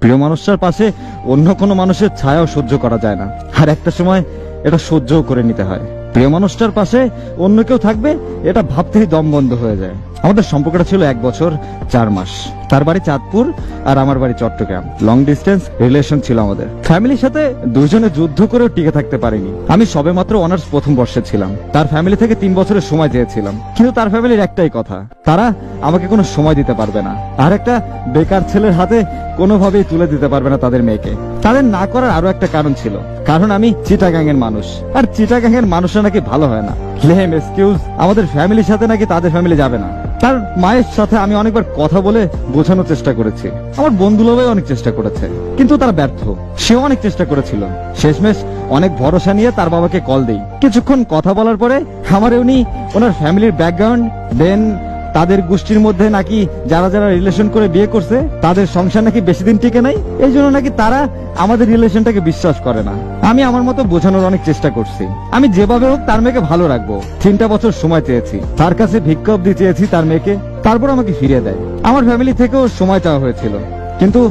প্রিয় মানুষটার পাশে অন্য কোনো মানুষের ছায়াও সহ্য করা যায় না, আর একটা সময় এটা সহ্যও করে নিতে হয়। প্রিয় মানুষটার পাশে অন্য কেউ থাকবে এটা ভাবতেই দম বন্ধ হয়ে যায়। আমাদের সম্পর্কটা ছিল 1 বছর 4 মাস। তার বাড়ি চাঁদপুর আর আমার বাড়ি চট্টগ্রাম। লং ডিস্টেন্স রিলেশন ছিল আমাদের। ফ্যামিলির সাথে দুইজনে যুদ্ধ করেও টিকে থাকতে পারিনি। আমি সবেমাত্র অনার্স প্রথম বর্ষে ছিলাম। তার ফ্যামিলি থেকে 3 বছরের সময় চেয়েছিলাম, কিন্তু তার ফ্যামিলির একটাই কথা, তারা আমাকে কোনো সময় দিতে পারবে না, আর একটা বেকার ছেলের হাতে কোনোভাবেই তুলে দিতে পারবে না তাদের মেয়েকে। তাদের না করার আরো একটা কারণ ছিল, কারণ আমি চিটাগাং এর মানুষ, আর চিটাগাং এর মানুষরা নাকি ভালো হয় না। লেম এক্সকিউজ, আমাদের ফ্যামিলির সাথে নাকি তাদের ফ্যামিলি যাবে না। তার মায়ের সাথে আমি অনেকবার কথা বলে বোঝানোর চেষ্টা করেছি, আমার বন্ধুরাও অনেক চেষ্টা করেছে, কিন্তু তারা ব্যর্থ। সেও অনেক চেষ্টা করেছিল। শেষমেশ অনেক ভরসা নিয়ে তার বাবাকে কল দেই। কিছুক্ষণ কথা বলার পরে আমার উনি ওনার ফ্যামিলির ব্যাকগ্রাউন্ড, দেন তাদের গোষ্ঠীর মধ্যে নাকি যারা যারা রিলেশন করে বিয়ে করছে তাদের সংসার নাকি বেশি দিন টিকে নাই, এই জন্য নাকি তারা আমাদের রিলেশনটাকে বিশ্বাস করে না। আমি আমার মতো বোঝানোর অনেক চেষ্টা করছি, আমি যেভাবে হোক তার মেয়েকে ভালো রাখবো। 3টা বছর সময় চেয়েছি, তার কাছে ভিক্ষা অব্দি চেয়েছি তার মেয়েকে, তারপর আমাকে ফিরিয়ে দেয়। আমার ফ্যামিলি থেকেও সময় চাওয়া হয়েছিল, কিন্তু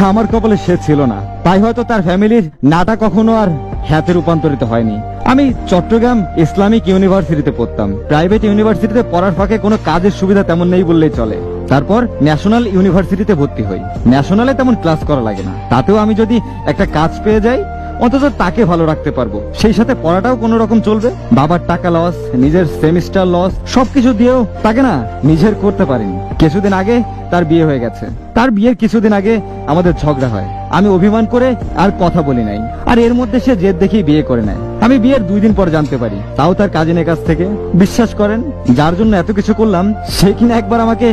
আমার কপালে সে ছিল না, তাই হয়তো তার ফ্যামিলির নাটা কখনো আর হ্যাতে রূপান্তরিত হয়নি। আমি চট্টগ্রাম ইসলামিক ইউনিভার্সিটিতে পড়তাম। প্রাইভেট ইউনিভার্সিটিতে পড়ার ফাঁকে কোনো কাজের সুবিধা তেমন নেই বললেই চলে। তারপর ন্যাশনাল ইউনিভার্সিটিতে ভর্তি হই। ন্যাশনালে তেমন ক্লাস করা লাগে না, তাতেও আমি যদি একটা কাজ পেয়ে যাই অন্তত তাকে ভালো রাখতে পারবো, সেই সাথে পড়াটাও কোনো রকম চলবে। বাবার টাকা লস, নিজের সেমিস্টার লস, সবকিছু দিয়েও তাকে না নিজের করতে পারিনি। কিছুদিন আগে তার বিয়ে হয়ে গেছে। তার বিয়ের কিছুদিন আগে আমাদের ঝগড়া হয়। আমি অভিমান করে আর কথা বলি নাই, আর এর মধ্যে সে জেদ দেখিয়ে বিয়ে করে নেয়। আমি বিয়ের 2 দিন পর জানতে পারি, তাও তার কাজিনের কাছ থেকে। বিশ্বাস করেন, যার জন্য এত কিছু করলাম সে কিনা একবার আমাকে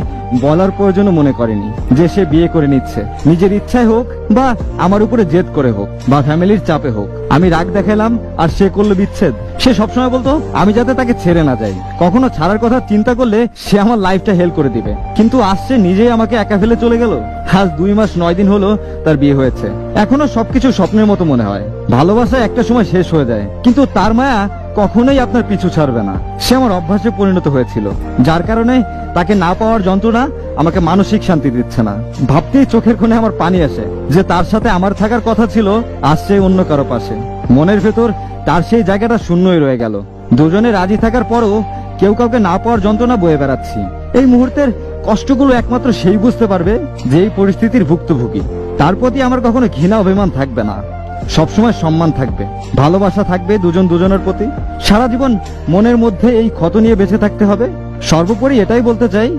বলার প্রয়োজনও মনে করেনি যে সে বিয়ে করে নিচ্ছে। নিজের ইচ্ছায় হোক বা আমার উপরে জেদ করে হোক বা ফ্যামিলির চাপে হোক, আমি রাগ দেখালাম আর সে করলো বিচ্ছেদ। সে সবসময় বলতো আমি যাতে তাকে ছেড়ে না যাই, কখনো ছাড়ার কথা চিন্তা করলে সে আমার লাইফটা হেল্প করে দিবে, কিন্তু আজ সে নিজেই আমাকে একা ফেলে চলে গেল। আজ 2 মাস 9 দিন হলো তার বিয়ে হয়েছে। এখনো সবকিছু স্বপ্নের মতো মনে হয়। ভালোবাসা একটা সময় শেষ হয়ে যায়, কিন্তু তার মায়া কখনোই আপনার পিছু ছাড়বে না। সে আমার অভ্যাসে পরিণত হয়েছিল, যার কারণে তাকে না পাওয়ার যন্ত্রণা আমাকে মানসিক শান্তি দিচ্ছে না। ভাবতেই চোখের কোণে আমার পানি আসে যে তার সাথে আমার থাকার কথা ছিল, আজ সে অন্য কারো পাশে। মনের ভেতর তার সেই জায়গাটা শূন্যই রয়ে গেল। দুজনে রাজি থাকার পরও কেউ কাউকে না পাওয়ার যন্ত্রণা বয়ে বেড়াচ্ছি। এই মুহূর্তের কষ্টগুলো একমাত্র সেই বুঝতে পারবে যে এই পরিস্থিতির ভুক্তভোগী। তার প্রতি আমার কখনো ঘৃণা অভিমান থাকবে না, সবসময় সম্মান থাকবে, ভালোবাসা থাকবে দুজন দুজনের প্রতি। সারা জীবন মনের মধ্যে এই ক্ষত নিয়ে বেঁচে থাকতে হবে। সর্বোপরি এটাই বলতে চাই,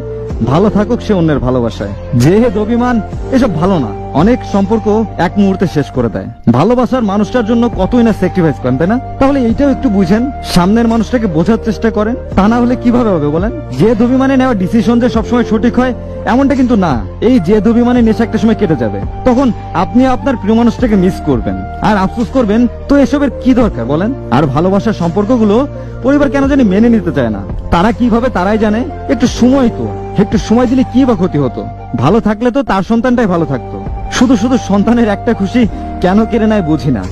ভালো থাকুক সে অন্যের ভালোবাসায়। জেদ অভিমান এসব ভালো না, অনেক সম্পর্ক এক মুহূর্তে শেষ করে দেয়। ভালোবাসার মানুষটার জন্য কতই না স্যাক্রিফাইস করেন, তাই না? তাহলে এইটাও একটু বুঝেন, সামনের মানুষটাকে বোঝার চেষ্টা করেন, তা না হলে কিভাবে হবে বলেন? জেদ অভিমানে নেওয়া ডিসিশন যে সবসময় সঠিক হয় এমনটা কিন্তু না। এই জেদ অভিমানে নেশা একটা সময় কেটে যাবে, তখন আপনি আপনার প্রিয় মানুষটাকে মিস করবেন আর আফসোস করবেন। তো এসবের কি দরকার বলেন? আর ভালোবাসার সম্পর্কগুলো পরিবার কেন জানি মেনে নিতে চায় না। তারা কিভাবে তারাই জানে। একটু সময় দিলে কি বা ক্ষতি হতো? ভালো থাকলে তো তার সন্তানটাই ভালো থাকতো। শুধু শুধু সন্তানের একটা খুশি কেন কেড়ে নেয় বুঝি না।